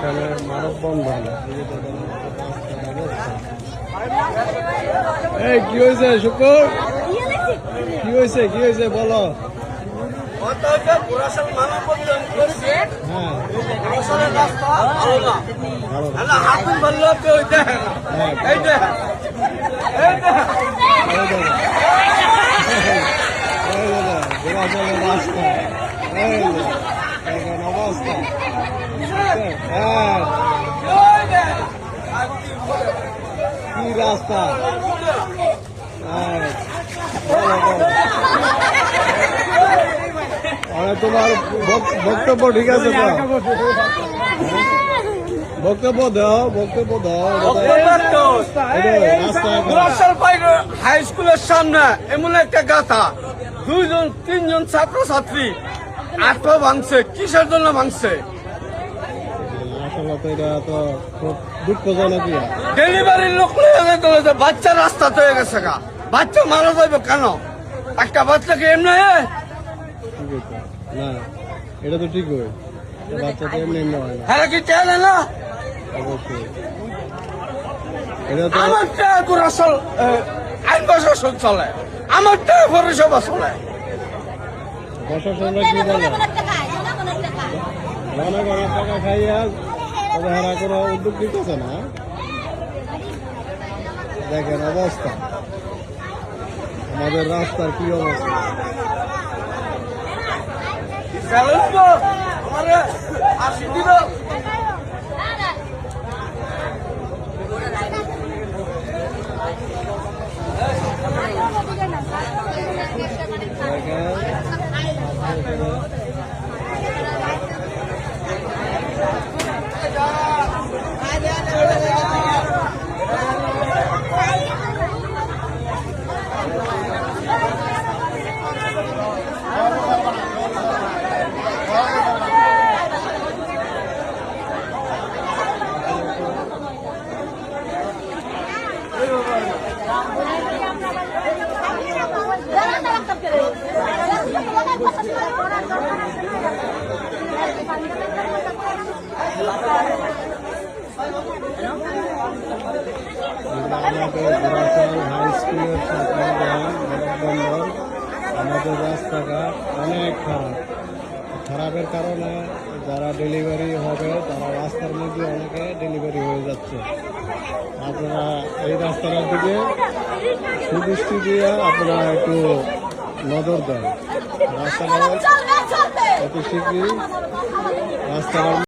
এখানে মানববন্ধন। এই কি হয়েছে শুকুর, কি হয়েছে বলো। অবস্থা কি রাস্তা, তোমার বক্তব্য ঠিক আছে তো? বক্তব্য দাও হাই স্কুলের সামনে এমন একটা গাথা, 2-3 ছাত্রছাত্রী আটপা ভাঙছে, কিসের জন্য ভাঙছে? আসলে তো এটা তো খুব দুঃখজনক। ডেলিভারির লোক বাচ্চা রাস্তা হয়ে গেছে গা, বাচ্চা মারা যাবে কেন? একটা বাচ্চাকে এমনি না, এটা তো ঠিক হয়, বাচ্চা তো এমনি হয় না। হ্যাঁ কি চায় না? অবশ্যই এটা তো আমার আসল আইন প্রশাসন চলে, আমার পৌরসভা চলে। প্রশাসনরা কি বলে, অনেক টাকা খাইয়া তবে হারা কোনো উদ্যোগ নিতেছে না। দেখেন অবস্থা, আমাদের রাস্তার কি অবস্থা। হাই স্কুলের মানববন্ধন। আমাদের রাস্তাঘাট অনেক খারাপের কারণে যারা ডেলিভারি হবে তারা রাস্তার মধ্যে অনেকে ডেলিভারি হয়ে যাচ্ছে। আপনারা এই রাস্তাটার দিকে সুদৃষ্টি দিয়ে আপনারা একটু নজর দেন। রাস্তাটা অতি শীঘ্রই রাস্তাটা